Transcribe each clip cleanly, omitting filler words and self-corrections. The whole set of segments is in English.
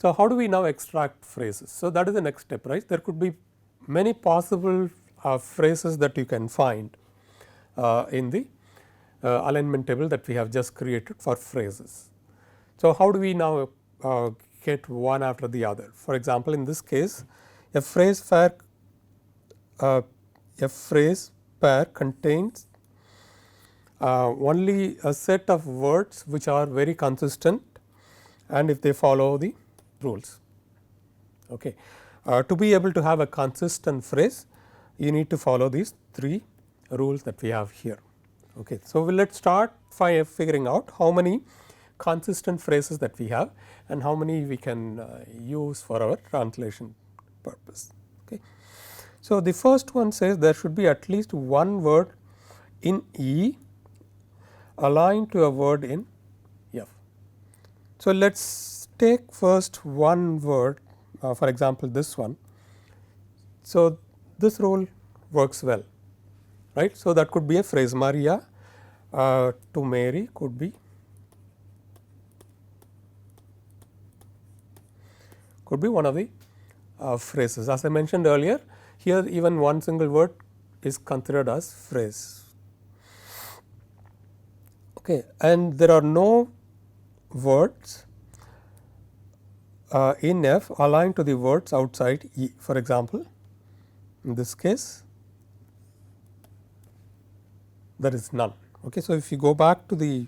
So, how do we now extract phrases? So, that is the next step, right. There could be many possible phrases that you can find in the alignment table that we have just created for phrases. So, how do we now get one after the other? For example, in this case a phrase pair contains only a set of words which are very consistent and if they follow the rules. Okay. To be able to have a consistent phrase, you need to follow these 3 rules that we have here. Okay. So, let us start figuring out how many consistent phrases that we have and how many we can use for our translation purpose. Okay. So, the first one says there should be at least one word in E aligned to a word in F. So, let us take first one word for example, this one. So, this rule works well, right. So, that could be a phrase Maria to Mary could be one of the phrases. As I mentioned earlier, here even one single word is considered as phrase. Okay. And there are no words in F aligned to the words outside E. For example, in this case there is none. Okay. So, if you go back to the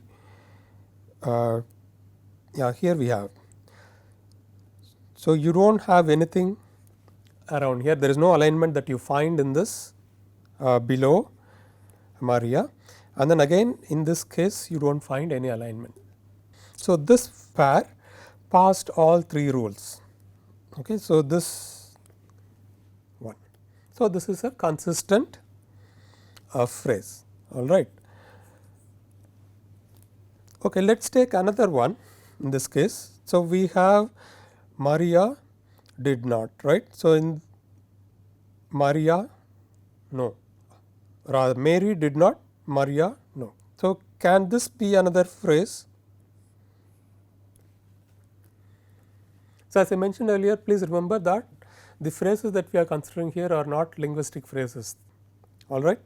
here we have. So, you do not have anything around here, there is no alignment that you find in this below Maria, and then again in this case you do not find any alignment. So, this pair passed all 3 rules. Okay. So, this one. So, this is a consistent phrase, all right. Okay, let us take another one in this case. So, we have Maria did not, right. So, in Maria no, rather Mary did not, Maria no. So, can this be another phrase? So, as I mentioned earlier, please remember that the phrases that we are considering here are not linguistic phrases, all right.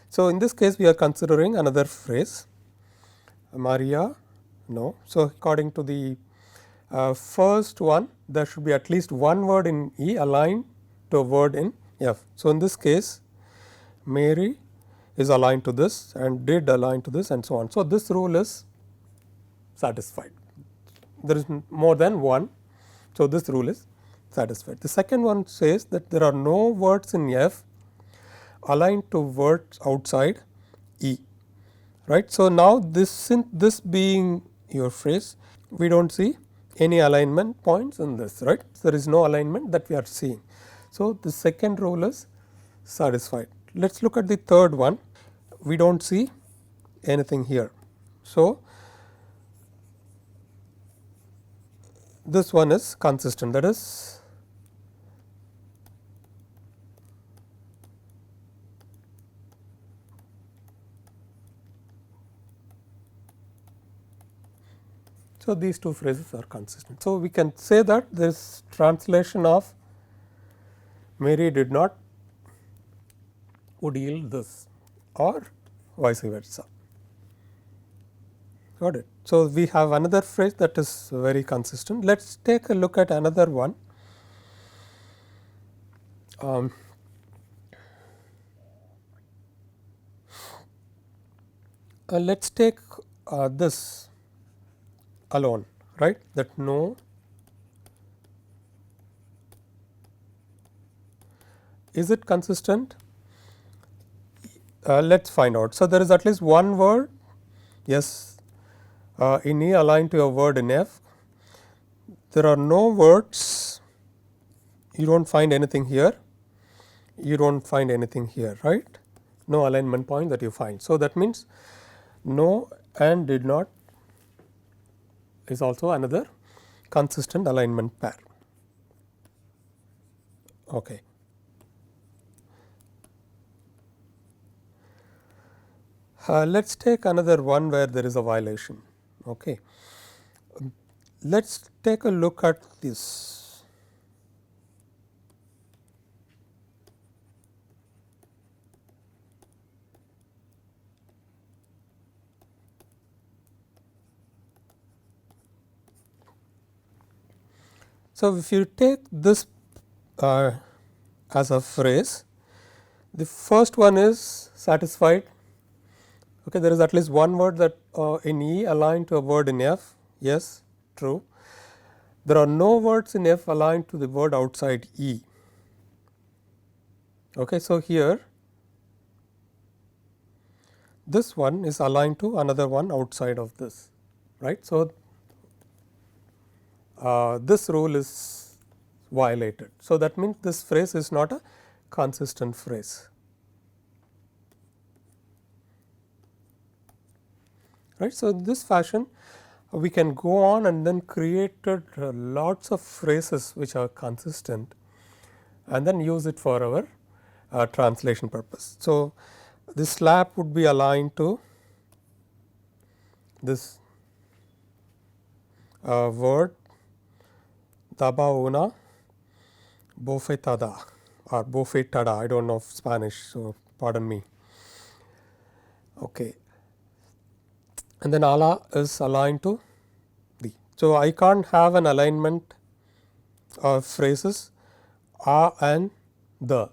So, in this case we are considering another phrase Maria no. So, according to the first one, there should be at least one word in E aligned to a word in F. So, in this case Mary is aligned to this and did align to this and so on. So, this rule is satisfied, there is more than one. So, this rule is satisfied. The second one says that there are no words in F aligned to words outside E, right. So, now this being your phrase, we do not see any alignment points in this, right. So, there is no alignment that we are seeing. So, the second rule is satisfied. Let us look at the third one, we do not see anything here. So, this one is consistent, that is so these two phrases are consistent. So, we can say that this translation of Mary did not would yield this or vice versa. Got it. So, we have another phrase that is very consistent. Let us take a look at another one. Let us take this alone, right, that no is it consistent? Let us find out. So, there is at least one word, yes, in E aligned to a word in F. There are no words, you do not find anything here, you do not find anything here, right, no alignment point that you find. So, that means no and did not is also another consistent alignment pair. Okay. Let us take another one where there is a violation. Okay. let us take a look at this. So, if you take this as a phrase, the first one is satisfied. Okay, there is at least one word that in E aligned to a word in F. Yes, true. There are no words in F aligned to the word outside E. Okay, so here this one is aligned to another one outside of this, right. So, this rule is violated. So, that means this phrase is not a consistent phrase, right. So, in this fashion we can go on and then created lots of phrases which are consistent and then use it for our translation purpose. So, this slab would be aligned to this word taba una bofetada or bofetada, I do not know Spanish. So, pardon me. Okay. And then ala is aligned to the. So, I can't have an alignment of phrases a and the,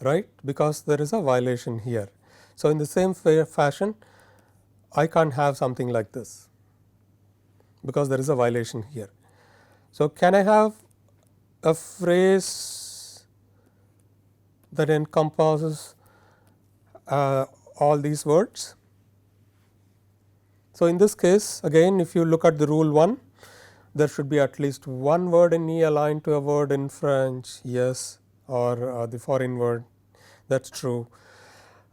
right, because there is a violation here. So, in the same fashion I can't have something like this because there is a violation here. So, can I have a phrase that encompasses all these words? So, in this case again if you look at the rule 1, there should be at least one word in E aligned to a word in French, yes, or the foreign word, that is true.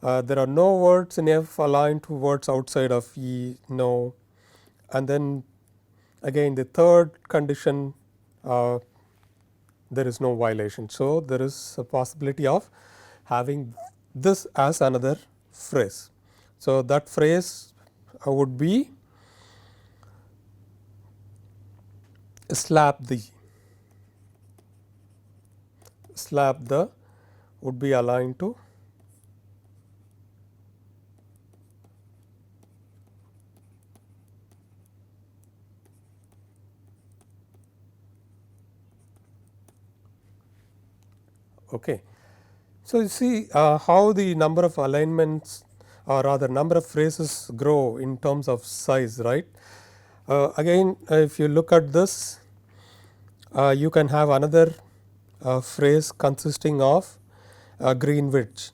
There are no words in F aligned to words outside of E, no. And then again the third condition, there is no violation. So, there is a possibility of having this as another phrase. So, that phrase would be slap the. Slap the would be aligned to okay. So, you see how the number of alignments or rather number of phrases grow in terms of size, right. Again if you look at this, you can have another phrase consisting of Greenwich,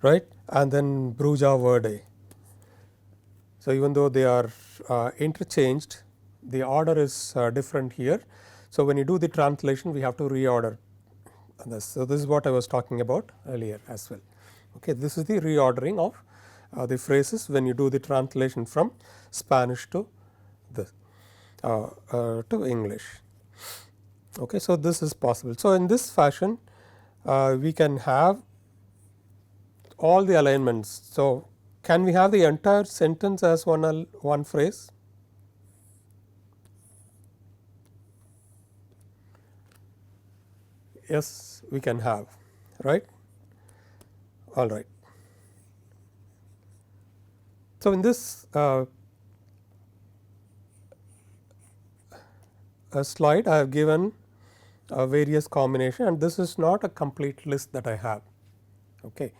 right, and then Bruja Verde. So, even though they are interchanged, the order is different here. So, when you do the translation we have to reorder this. So, this is what I was talking about earlier as well. Okay, this is the reordering of the phrases when you do the translation from Spanish to this to English. Okay, so, this is possible. So, in this fashion we can have all the alignments. So, can we have the entire sentence as one phrase? Yes, we can have, right. All right. So, in this slide I have given various combination, and this is not a complete list that I have. Okay.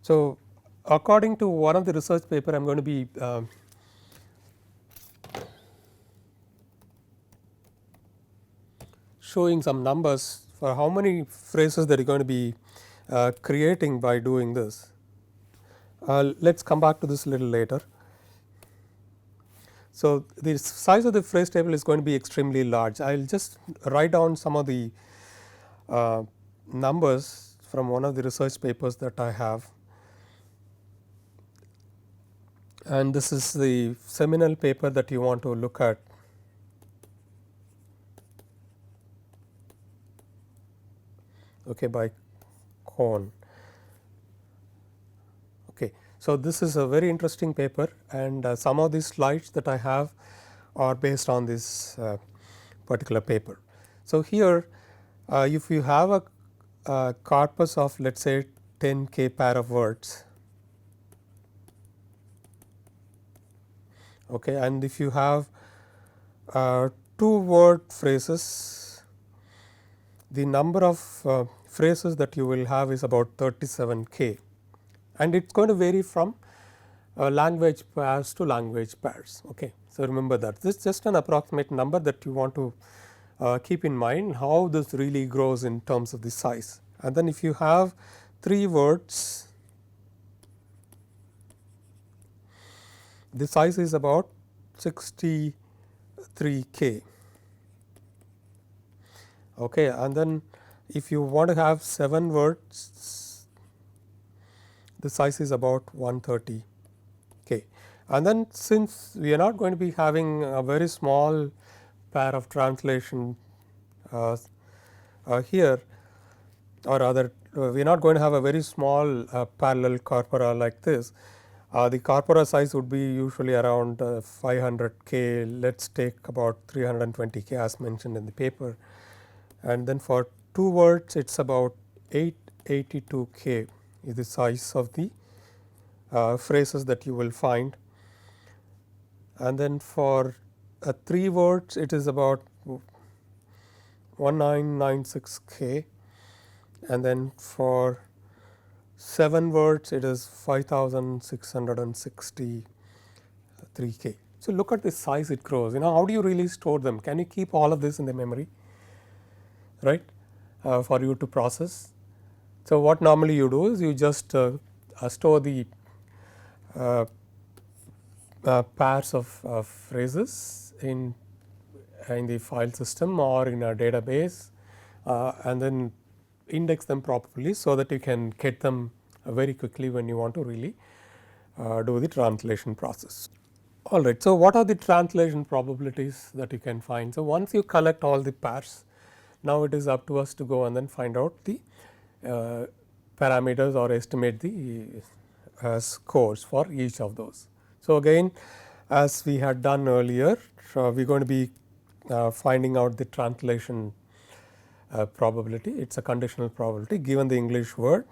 So, according to one of the research paper I am going to be showing some numbers for how many phrases that you are going to be creating by doing this. Let us come back to this a little later. So, the size of the phrase table is going to be extremely large. I will just write down some of the numbers from one of the research papers that I have, and this is the seminal paper that you want to look at. Okay, by Cohn. Okay. So, this is a very interesting paper, and some of these slides that I have or based on this particular paper. So, here if you have a corpus of let us say 10k pair of words, okay, and if you have 2 word phrases, the number of phrases that you will have is about 37k, and it is going to vary from language pairs to language pairs. Okay. So, remember that this is just an approximate number that you want to keep in mind how this really grows in terms of the size. And then if you have 3 words, the size is about 63k. Okay. And then if you want to have 7 words, the size is about 130k. And then since we are not going to be having a very small pair of translation here, or rather we are not going to have a very small parallel corpora like this. The corpora size would be usually around 500k, let us take about 320k as mentioned in the paper, and then for 2 words it is about 882k is the size of the phrases that you will find, and then for 3 words it is about 1996k, and then for 7 words it is 5663k. So, look at the size it grows. How do you really store them? Can you keep all of this in the memory, right, for you to process? So, what normally you do is you just store the pairs of phrases in the file system or in a database, and then index them properly, so that you can get them very quickly when you want to really do the translation process. All right. So, what are the translation probabilities that you can find? So, once you collect all the pairs, now it is up to us to go and then find out the parameters or estimate the scores for each of those. So, again as we had done earlier, we are going to be finding out the translation probability. It is a conditional probability given the English word,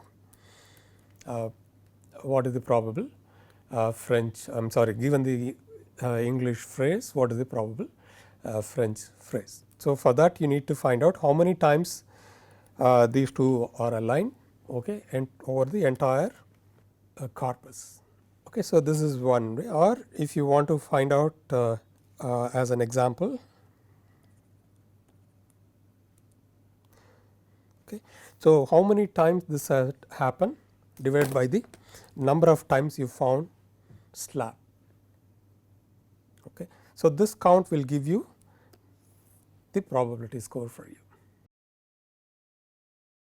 what is the probable French, I am sorry, given the English phrase, what is the probable French phrase. So, for that you need to find out how many times these two are aligned, okay, and over the entire corpus. Okay. So, this is one way, or if you want to find out as an example. Okay. So, how many times this has happened divided by the number of times you found slab. Okay. So, this count will give you the probability score for you.